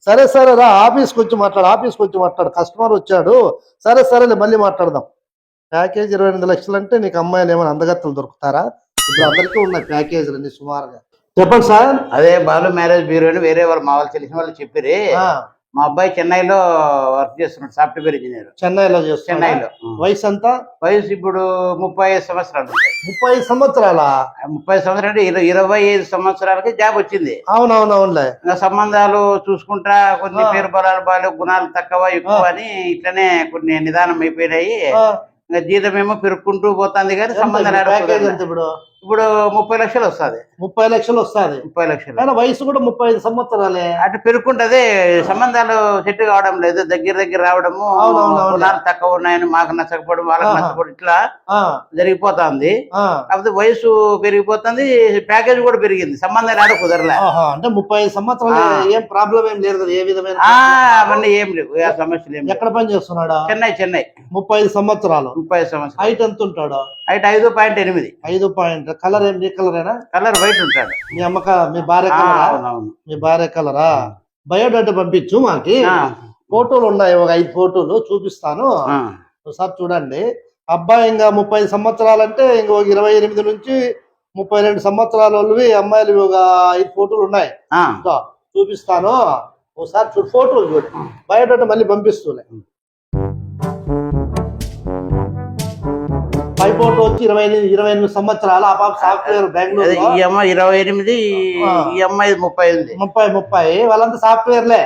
సరే సరే రా ఆఫీస్కి వచ్చి మాట్లాడు కస్టమర్ వచ్చాడు. సరే సరేలే మళ్ళీ మాట్లాడదాం. ప్యాకేజ్ 28 లక్షలు అంటే నీకు అమ్మాయిలు ఏమైనా అందగత్తలు దొరుకుతారా? ఇప్పుడు అందరికీ ఉన్నాయి ప్యాకేజీలు అన్ని సుమారుగా. చెప్పండి సార్. అదే బాలు మ్యారేజ్ బ్యూరో అని వేరే వాళ్ళు మా వాళ్ళు తెలిసిన వాళ్ళు చెప్పిరి. మా అబ్బాయి చెన్నైలో వర్క్ చేస్తున్నాడు, సాఫ్ట్వేర్ ఇంజనీర్. చెన్నైలో చేస్తున్నాడు. వయసు ఎంత? వయసు ఇప్పుడు 35 సంవత్సరాలు. 35 సంవత్సరాలా? 30 సంవత్సరాలు అంటే 25 సంవత్సరాలకి జాబ్ వచ్చింది. అవునవునవునులే. ఇంకా సంబంధాలు చూసుకుంటా కొన్ని పేరు బలాలు బాలు గుణాలు తక్కువ ఎక్కువ అని ఇట్లనే కొన్ని నిదానం అయిపోయినాయి. ఇంకా జీతం ఏమో పెరుక్కుంటూ పోతుంది కానీ సంబంధాలు ఇప్పుడు 30 లక్షలు వస్తుంది. 30 లక్షలు వస్తుంది. 30 లక్షలు. వయసు కూడా 35 సంవత్సరాలే. అటు పెరుక్కుంటదే సంబంధాలు సెట్ కావడం లేదు, దగ్గర రావడము, గుణాలు తక్కువ ఉన్నాయని మాకు నచ్చకపోవడం వాళ్ళకి నచ్చకపోవడం ఇట్లా జరిగిపోతుంది. కాకపోతే వయసు పెరిగిపోతుంది, ప్యాకేజ్ కూడా పెరిగింది, సంబంధాలు ఆడ కుదరలే. అంటే 35 సంవత్సరాలు ఏం ప్రాబ్లం ఏం లేదు కదా? ఏ విధమైన అవన్నీ ఏం లేవు, ఏ సమస్యలు ఏం. ఎక్కడ పని చేస్తున్నాడా? చెన్నై. 35 సంవత్సరాలు. 35 సంవత్సరాలు. హైట్ ఎంత ఉంటాడు? హైట్ 5.8. 5. కలర్ ఏం? నీ కలరేనా? కలర్ వైట్ ఉంటాడు. మీ భార్య కలరా? మీ భార్య కలరా? బయోడేటా పంపించు మాకి. ఫోటోలు ఉన్నాయి, ఒక 5 ఫోటోలు చూపిస్తాను, ఒకసారి చూడండి. అబ్బాయి ఇంకా 30 సంవత్సరాలంటే ఇంకొక 28 నుంచి 32 సంవత్సరాల వాళ్ళవి అమ్మాయిలు ఒక 5 ఫోటోలు ఉన్నాయి, చూపిస్తాను ఒకసారి ఫోటోలు చూడు. బయోడేటా మళ్ళీ పంపిస్తూనే. పై ఫోటో వచ్చి 28 సంవత్సరాలు. ఆ పాప సాఫ్ట్వేర్ బెంగళూరు. ఈ అమ్మాయి 28, ఈ అమ్మాయి 30. వాళ్ళంతా సాఫ్ట్వేర్లే.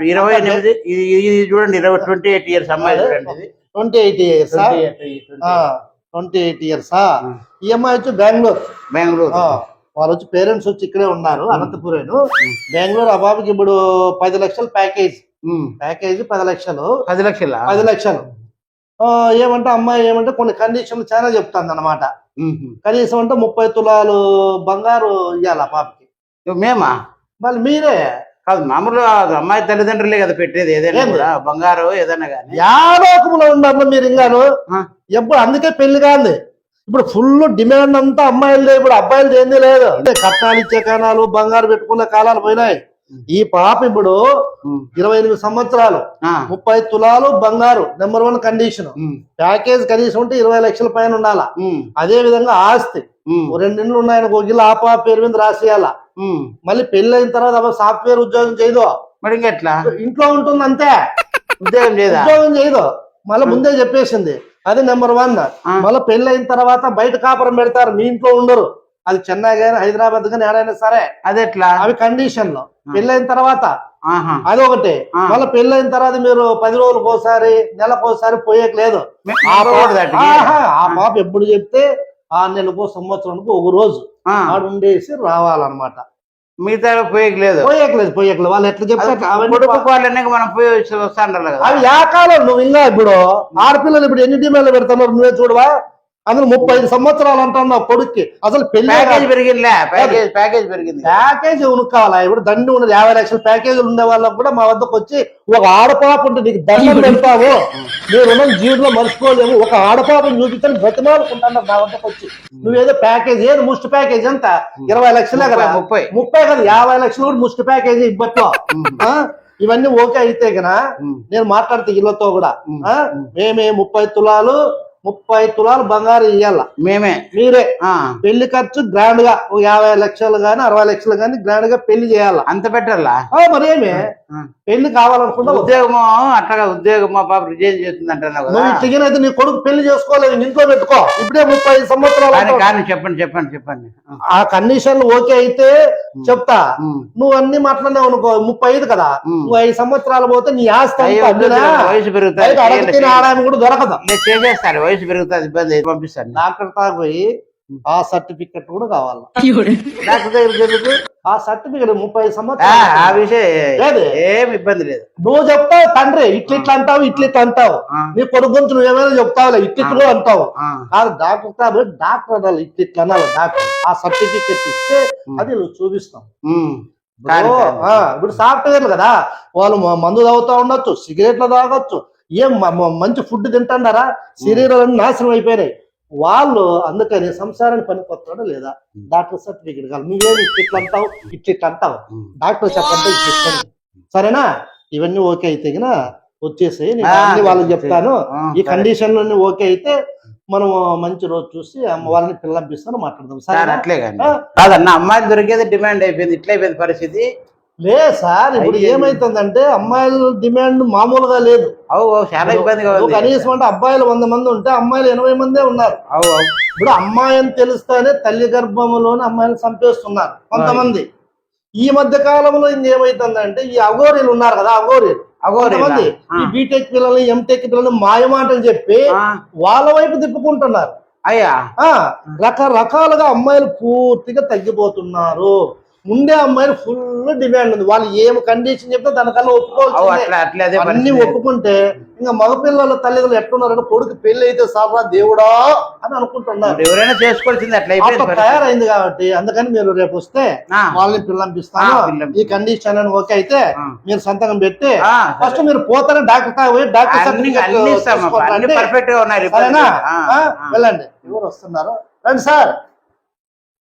28 ఇది చూడండి, 28 ఇయర్స్ అమ్మాయి చూడండి. 28 ఇయర్స్. 28 ఇయర్స్. ఈ అమ్మాయి వచ్చి బెంగళూరు. వాళ్ళు వచ్చి పేరెంట్స్ వచ్చి ఇక్కడే ఉన్నారు, అనంతపురేను బెంగళూరు. ఆ బాబుకి ఇప్పుడు 10 లక్షలు ప్యాకేజ్. 10 లక్షలు. 10 లక్షలు. ఏమంటే అమ్మాయి ఏమంటే కొన్ని కండిషన్లు చాలా చెప్తాను అనమాట. కనీసం అంటే 30 తులాలు బంగారు ఇవ్వాలి ఆ పాపకి. మేమా? మళ్ళీ మీరే కాదు, మామూలుగా అమ్మాయి తల్లిదండ్రులే కదా పెట్టేది, ఏదైనా బంగారు ఏదైనా కానీ. యాలోకములో ఉన్నారు మీరు ఇంకాను. ఎప్పుడు అందుకే పెళ్లి కాదు. ఇప్పుడు ఫుల్ డిమాండ్ అంతా అమ్మాయిలదే, ఇప్పుడు అబ్బాయిలది ఏంది లేదు. కట్నాలు ఇచ్చే కాలాలు, బంగారు పెట్టుకునే కాలాలు పోయినాయి. ఈ పాప ఇప్పుడు 28 సంవత్సరాలు, 30 తులాలు బంగారు, నెంబర్ 1 కండిషన్. ప్యాకేజ్ కనీసం ఉంటే 20 లక్షల పైన ఉండాలా. అదే విధంగా ఆస్తి 2 ఇండ్లు ఉన్నాయని ఒక ఇల్లు ఆ పాప పేరు మీద రాసేయాలా. మళ్ళీ పెళ్లి అయిన తర్వాత సాఫ్ట్వేర్ ఉద్యోగం చేయదు, మరి ఇంకెట్లా? ఇంట్లో ఉంటుంది అంతే, ఉద్యోగం చేయదు. మళ్ళీ ముందే చెప్పేసింది. అది నెంబర్ 1. మళ్ళీ పెళ్లి అయిన తర్వాత బయట కాపురం పెడతారు, మీ ఇంట్లో ఉండరు. అది చెన్నై గానీ హైదరాబాద్ గానీ ఏడైనా సరే. అది ఎట్లా? అవి కండిషన్ లో. పెళ్ళైన తర్వాత అది ఒకటి. మళ్ళీ పెళ్ళైన తర్వాత మీరు 10 రోజులకు ఒకసారి, నెలకు ఒకసారి పోయేయలేదు. ఆ పాప ఎప్పుడు చెప్తే 6 నెలలకు, సంవత్సరానికి ఒక రోజు ఆడు ఉండేసి రావాలన్నమాట. మిగతా పోయేయలేదు. వాళ్ళు ఎట్లా చెప్తారు మనం పోయి వస్తాండాలి కదా. అవి కాలం. నువ్వు ఇంకా ఇప్పుడు ఆడపిల్లలు ఇప్పుడు ఎన్ని డిమాండ్లు పెడతారు నువ్వే చూడవా. అందులో 35 సంవత్సరాలు అంటున్నావు కొడుక్కి. అసలు ప్యాకేజ్ పెరిగింది. ప్యాకేజ్ ఉనుక్కావాలా? ఇప్పుడు దండి ఉన్నది 50 లక్షల ప్యాకేజీలు ఉండే వాళ్ళకి కూడా మా వద్దకు వచ్చి ఒక ఆడపాప ఉంటే నీకు దండం పెడతావు, నీ రుణం జీవితంలో మర్చిపోలేము, ఒక ఆడపాపను చూపించని బ్రతిమాలుకుంటున్నావు నా వద్దకు వచ్చి. నువ్వేదో ప్యాకేజ్ ఏది ముష్టి ప్యాకేజ్ ఎంత? 20 లక్షలే కదా. 30 కదా, 50 లక్షలు కూడా ముష్టి ప్యాకేజీ ఇవ్వట్లో. ఇవన్నీ ఓకే అయితే గనా నేను మాట్లాడితే ఇళ్ళతో కూడా మేమే 30 తులాలు బంగారు ఇయ్యాల. మీరే పెళ్లి ఖర్చు గ్రాండ్ గా 50 లక్షలు గాని 60 లక్షలు గాని గ్రాండ్ గా పెళ్లి చేయాలా. అంత పెట్టాలా? మరేమే పెళ్లి కావాలనుకుంటా. ఉద్యోగమో అట్లాగా ఉద్యోగం మా పాప రిజైన్ చేస్తుంది అంటున్నావు. నువ్వు ఇట్లయితే నీ కొడుకు పెళ్లి చేసుకోలేదు, ఇంట్లో పెట్టుకో. ఇప్పుడే 30 సంవత్సరాలు. కానీ చెప్పండి. ఆ కండిషన్లు ఓకే అయితే చెప్తా. నువ్వు అన్ని మాట్లాడినావు అనుకో, 35 కదా, నువ్వు 5 సంవత్సరాలు పోతే నీ ఆస్తి వయసు పెరుగుతుంది, ఆదాయం కూడా దొరకదు. చేసేస్తాను, వయసు పెరుగుతుంది, ఇబ్బంది. పంపిస్తాను. డాక్టర్ తాకు పోయి ఆ సర్టిఫికెట్ కూడా కావాలి. డాక్టర్ దగ్గర ఆ సర్టిఫికెట్ 30 సంవత్సరాలు. ఆ విషయం ఏమి ఇబ్బంది లేదు. నువ్వు చెప్తావు తండ్రి ఇట్లిట్లా అంటావు, ఇట్లిట్లా అంటావు. నీ కొడుకు గురించి నువ్వేమైనా చెప్తావులే, ఇట్లిట్లు అంటావు. కాదు డాక్టర్ కాబట్టి డాక్టర్ అనాలి, ఇట్లిట్లా అనాలి. డాక్టర్ ఆ సర్టిఫికెట్ ఇస్తే అది నువ్వు చూపిస్తాం. ఇప్పుడు సాఫ్ట్వేర్లు కదా, వాళ్ళు మందు తాగుతా ఉండొచ్చు, సిగరెట్లు తాగొచ్చు, ఏం మంచి ఫుడ్ తింటాడారా, శరీరాలన్నీ నాశనం అయిపోయినాయి వాళ్ళు. అందుకని సంసారాన్ని పనికొస్తాడో లేదా డాక్టర్ సర్టిఫికెట్ కాదు. నువ్వేమి ఇట్లా అంటావు, ఇట్లా అంటావు, డాక్టర్ చెప్పంటే ఇట్లా సరేనా? ఇవన్నీ ఓకే అయితే గిన వచ్చేసాయి, నేను ఆ, అన్ని వాళ్ళకి చెప్తాను. ఈ సరే. కండిషన్లన్నీ ఓకే అయితే మనం మంచి రోజు చూసి అమ్మ వాళ్ళని పిల్లంపిస్తాను, మాట్లాడదాం. సార్ సరేనా? అట్లే కానీ ఆ? కాదన్న అమ్మాయిలు దొరికేది డిమాండ్ అయిపోయింది, ఇట్లా అయిపోయింది పరిస్థితి. లేదు సార్, ఇప్పుడు అయ్యో. ఏమైతుందంటే అమ్మాయిల డిమాండ్ మామూలుగా లేదు. అవు చాలా ఇబ్బందిగా ఇప్పుడు ఉంది. కనీసం అంటే అబ్బాయిలు 100 మంది ఉంటే అమ్మాయిలు 80 మందే ఉన్నారు. అవు అవు ఇప్పుడు అమ్మాయి అని తెలిస్తేనే తల్లి గర్భంలోనే అమ్మాయిలు చంపేస్తున్నారు కొంతమంది. ఈ మధ్య కాలంలో ఇంకేమైతుందంటే ఈ అఘోరీలు ఉన్నారు కదా, అఘోరీలు కొంతమంది ఈ బీటెక్ పిల్లల్ని ఎంటెక్ పిల్లల్ని మాయమాటలు చెప్పి వాళ్ళ వైపు తిప్పుకుంటున్నారు. అయ్యా రకరకాలుగా అమ్మాయిలు పూర్తిగా తగ్గిపోతున్నారు. ఉండే అమ్మాయిలు ఫుల్ డిమాండ్ ఉంది. వాళ్ళు ఏం కండిషన్ చెప్తే దానికన్నా ఒప్పుకోవాలి. అన్ని ఒప్పుకుంటే ఇంకా మగపిల్లల తల్లిదండ్రులు ఎట్టున్నారంటే కొడుకు పెళ్లి అయితే సారా దేవుడా అని అనుకుంటున్నారు. ఎవరైనా చేసుకోవాల్సింది అట్లా తయారైంది కాబట్టి అందుకని మీరు రేపు వస్తే వాళ్ళని పిల్లంపిస్తాను. ఈ కండిషన్ అని ఓకే అయితే మీరు సంతకం పెట్టి ఫస్ట్ మీరు పోతానే డాక్టర్ పోయి డాక్టర్ పర్ఫెక్ట్ గా ఉన్నాయి. సరేనా? వెళ్ళండి. ఎవరు వస్తున్నారు? రండి సార్.